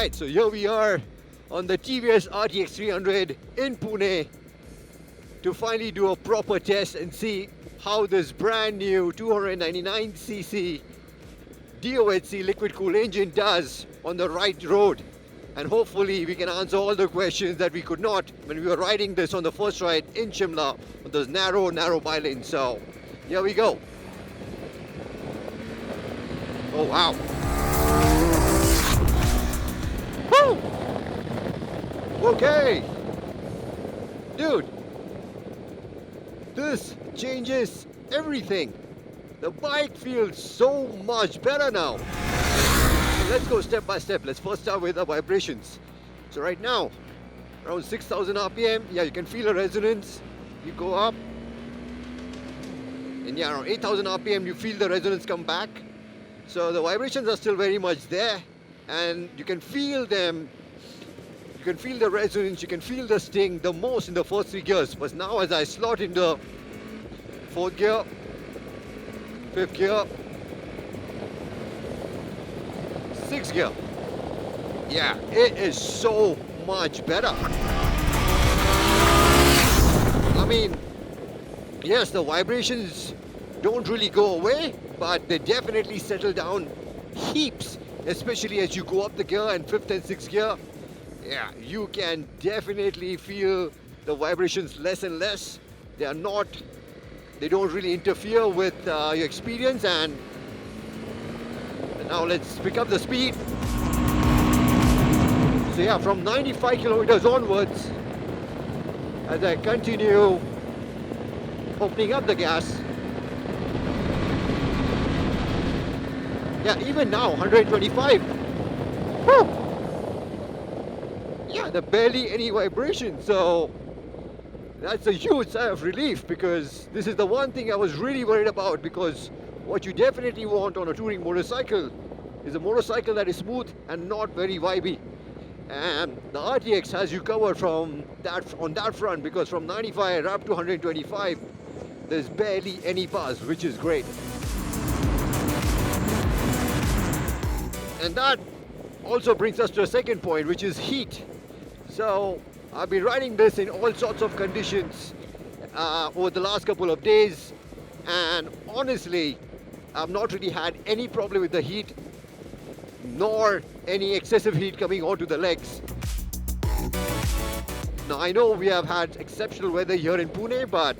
Alright, so here we are on the TVS RTX300 in Pune to finally do a proper test and see how this brand new 299cc DOHC liquid cooled engine does on the right road. And hopefully we can answer all the questions that we could not when we were riding this on the first ride in Shimla on those narrow bylanes. So here we go. Oh wow. Woo! Okay. Dude, this changes everything. The bike feels so much better now. So let's go step by step. Let's first start with the vibrations. So right now, around 6,000 RPM, yeah, you can feel a resonance. You go up, and yeah, around 8,000 RPM, you feel the resonance come back. So the vibrations are still very much there, and you can feel them. You can feel the resonance, you can feel the sting the most in the first 3 gears. But now as I slot into 4th gear, 5th gear, 6th gear, yeah, it is so much better. I mean, yes, the vibrations don't really go away, but they definitely settle down heaps, especially as you go up the gear and 5th and 6th gear. Yeah, you can definitely feel the vibrations less and less. They don't really interfere with your experience. And now let's pick up the speed. So yeah, from 95 kilometers onwards, as I continue opening up the gas, yeah, even now 125. Woo! Yeah, there's barely any vibration, so that's a huge sigh of relief, because this is the one thing I was really worried about. Because what you definitely want on a touring motorcycle is a motorcycle that is smooth and not very vibey, and the RTX has you covered on that front, because from 95 up to 125 there's barely any buzz, which is great. And that also brings us to a second point, which is heat. So I've been riding this in all sorts of conditions over the last couple of days, and honestly I've not really had any problem with the heat, nor any excessive heat coming onto the legs. Now I know we have had exceptional weather here in Pune, but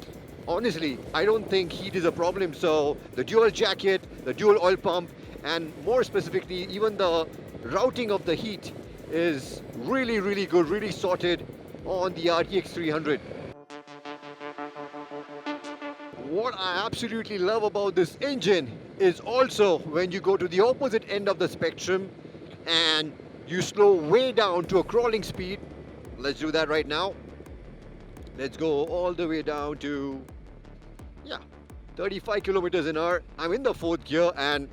honestly I don't think heat is a problem. So the dual jacket, the dual oil pump, and more specifically even the routing of the heat is really good, really sorted on the RTX 300. What I absolutely love about this engine is also when you go to the opposite end of the spectrum and you slow way down to a crawling speed. Let's do that right now. Let's go all the way down to 35 kilometers an hour. I'm in the 4th gear, and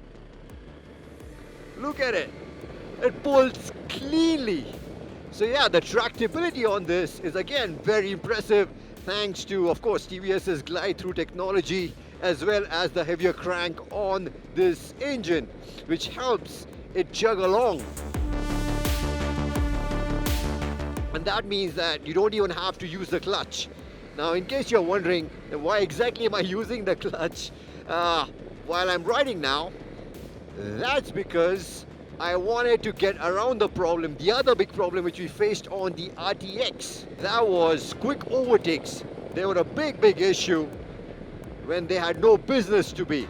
look at it. It pulls cleanly. So yeah, the tractability on this is again very impressive, thanks to, of course, TVS's glide through technology, as well as the heavier crank on this engine, which helps it chug along. And that means that you don't even have to use the clutch. Now, in case you're wondering, why exactly am I using the clutch while I'm riding now? That's because I wanted to get around the problem, the other big problem which we faced on the RTX. That was quick overtakes. They were a big issue when they had no business to be.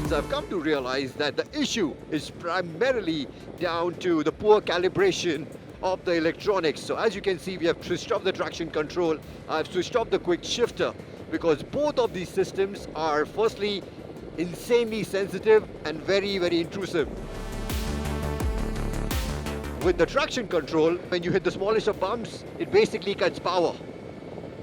So I've come to realize that the issue is primarily down to the poor calibration of the electronics. So as you can see, we have switched off the traction control. I've switched off the quick shifter, because both of these systems are firstly insanely sensitive and very intrusive. With the traction control, when you hit the smallest of bumps, it basically cuts power,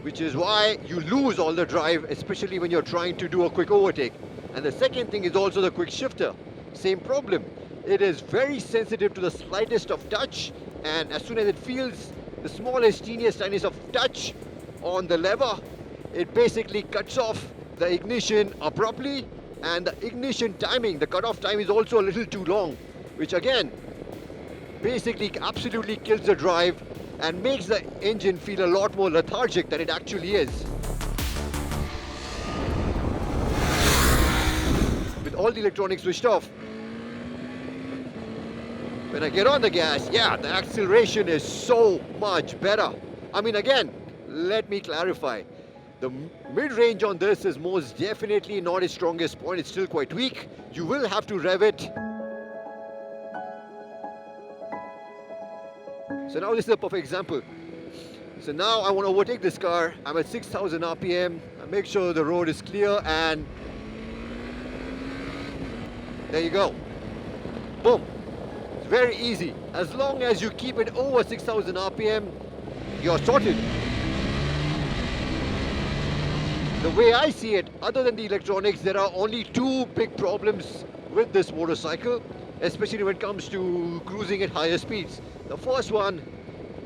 which is why you lose all the drive, especially when you're trying to do a quick overtake. And the second thing is also the quick shifter. Same problem. It is very sensitive to the slightest of touch, and as soon as it feels the smallest, teeniest of touch on the lever, it basically cuts off the ignition abruptly, and the ignition timing, the cutoff time, is also a little too long. which again basically absolutely kills the drive and makes the engine feel a lot more lethargic than it actually is. With all the electronics switched off, when I get on the gas, yeah, the acceleration is so much better. I mean, again, let me clarify. The mid-range on this is most definitely not its strongest point. It's still quite weak. You will have to rev it. So now this is a perfect example. So now I want to overtake this car. I'm at 6,000 RPM. I make sure the road is clear, and there you go. Boom. It's very easy. As long as you keep it over 6,000 RPM, you're sorted. The way I see it, other than the electronics, there are only two big problems with this motorcycle, especially when it comes to cruising at higher speeds. The first one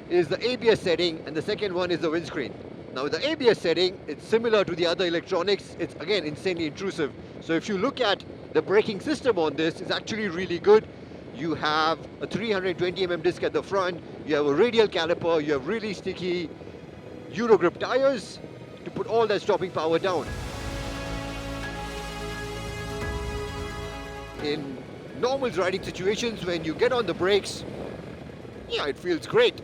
is the ABS setting, and the second one is the windscreen. Now with the ABS setting, it's similar to the other electronics. It's again insanely intrusive. So if you look at the braking system on this, it's actually really good. You have a 320mm disc at the front, you have a radial caliper, you have really sticky Eurogrip tires to put all that stopping power down. In normal riding situations, when you get on the brakes, yeah, it feels great.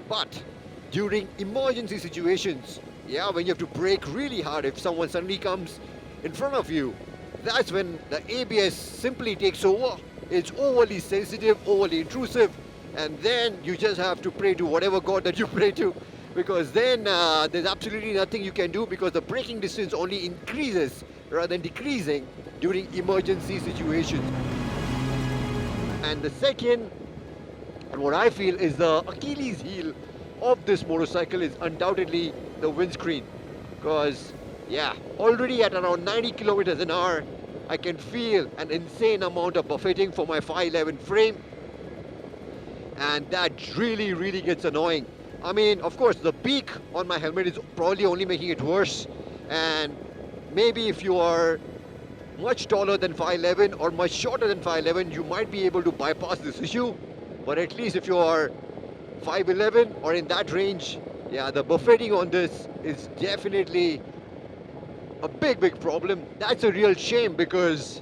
But during emergency situations, yeah, when you have to brake really hard if someone suddenly comes in front of you, that's when the ABS simply takes over. It's overly sensitive, overly intrusive, and then you just have to pray to whatever God that you pray to, because then there's absolutely nothing you can do, because the braking distance only increases rather than decreasing during emergency situations. And the second, and what I feel is the Achilles heel of this motorcycle, is undoubtedly the windscreen. Because, yeah, already at around 90 kilometers an hour, I can feel an insane amount of buffeting for my 511 frame. And that really, really gets annoying. I mean, of course, the beak on my helmet is probably only making it worse. And maybe if you are much taller than 5'11" or much shorter than 5'11", you might be able to bypass this issue. But at least if you are 5'11" or in that range, yeah, the buffeting on this is definitely a big problem. That's a real shame, because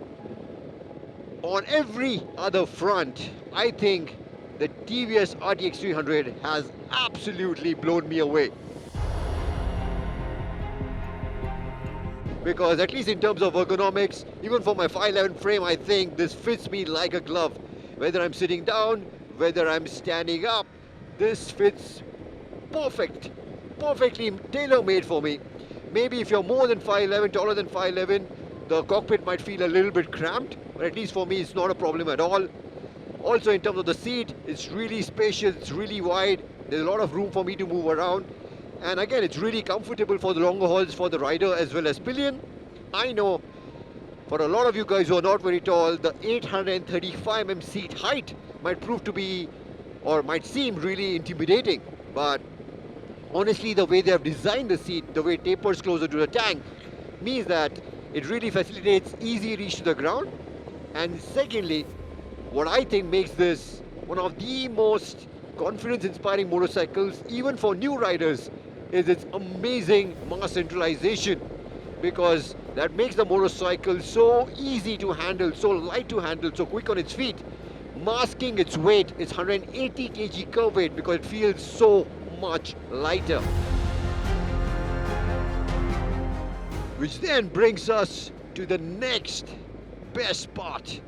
on every other front, I think the TVS RTX 300 has absolutely blown me away. Because at least in terms of ergonomics, even for my 5'11" frame, I think this fits me like a glove. Whether I'm sitting down, whether I'm standing up, this fits perfectly tailor-made for me. Maybe if you're more than 5'11", taller than 5'11", the cockpit might feel a little bit cramped, but at least for me it's not a problem at all. Also in terms of the seat, it's really spacious, it's really wide, there's a lot of room for me to move around. And again, it's really comfortable for the longer hauls for the rider as well as pillion. I know for a lot of you guys who are not very tall, the 835mm seat height might prove to be, or might seem really intimidating. But honestly, the way they have designed the seat, the way it tapers closer to the tank, means that it really facilitates easy reach to the ground. And secondly, what I think makes this one of the most confidence-inspiring motorcycles, even for new riders, is its amazing mass centralization, because that makes the motorcycle so easy to handle, so light to handle, so quick on its feet, masking its weight, its 180 kg curve weight, because it feels so much lighter. Which then brings us to the next best part,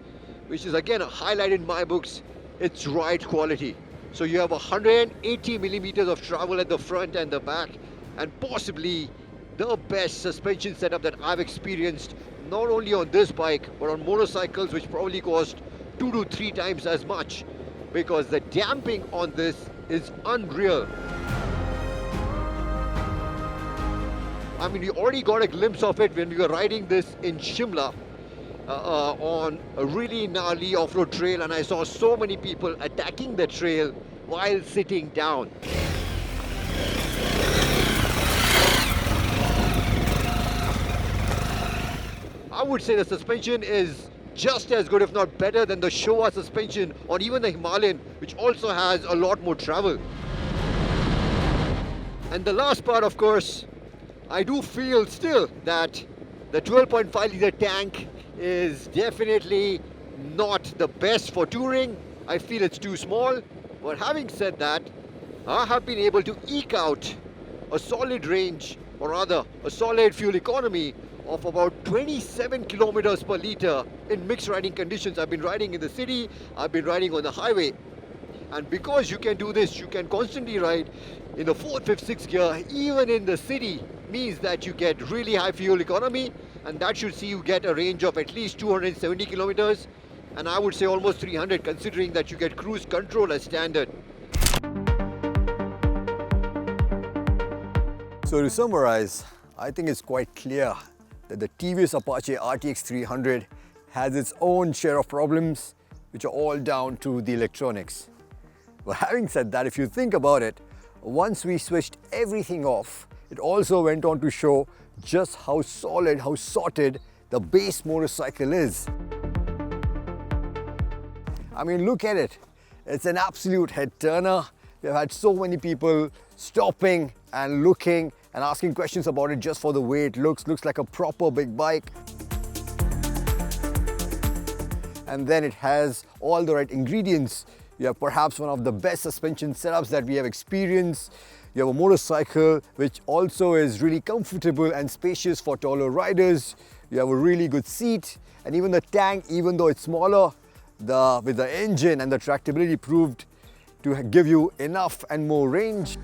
which is again a highlight in my books, its ride quality. So you have 180 millimeters of travel at the front and the back, and possibly the best suspension setup that I've experienced, not only on this bike, but on motorcycles which probably cost 2 to 3 times as much, because the damping on this is unreal. I mean, we already got a glimpse of it when we were riding this in Shimla on a really gnarly off-road trail, and I saw so many people attacking the trail while sitting down. I would say the suspension is just as good, if not better, than the Showa suspension or even the Himalayan, which also has a lot more travel. And the last part, of course, I do feel still that the 12.5 litre tank is definitely not the best for touring. I feel it's too small. But having said that, I have been able to eke out a solid range, or rather a solid fuel economy of about 27 kilometers per litre in mixed riding conditions. I've been riding in the city, I've been riding on the highway. And because you can do this, you can constantly ride in the 4th, 5th, 6th gear, even in the city, means that you get really high fuel economy, and that should see you get a range of at least 270 kilometers, and I would say almost 300, considering that you get cruise control as standard. So to summarize, I think it's quite clear that the TVS Apache RTX300 has its own share of problems, which are all down to the electronics. But having said that, if you think about it, once we switched everything off, it also went on to show just how solid, how sorted the base motorcycle is. I mean, look at it. It's an absolute head turner. We've had so many people stopping and looking and asking questions about it just for the way it looks. Looks like a proper big bike. And then it has all the right ingredients. You have perhaps one of the best suspension setups that we have experienced. You have a motorcycle which also is really comfortable and spacious for taller riders. You have a really good seat, and even the tank, even though it's smaller, with the engine and the tractability proved to give you enough and more range.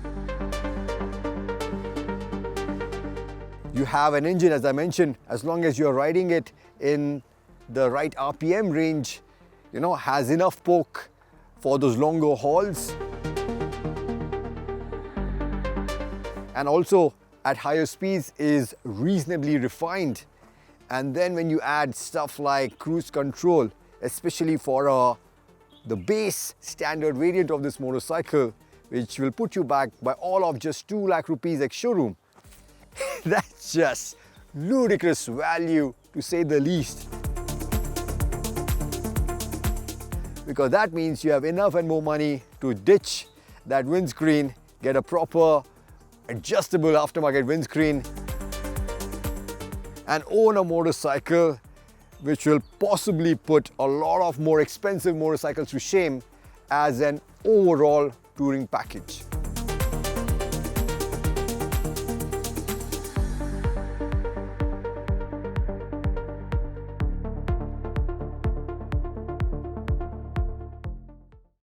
You have an engine, as I mentioned, as long as you're riding it in the right RPM range, has enough poke for those longer hauls. And also at higher speeds is reasonably refined. And then when you add stuff like cruise control, especially for the base standard variant of this motorcycle, which will put you back by all of just 2 lakh rupees ex-showroom, that's just ludicrous value, to say the least. Because that means you have enough and more money to ditch that windscreen, get a proper adjustable aftermarket windscreen, and own a motorcycle which will possibly put a lot of more expensive motorcycles to shame as an overall touring package.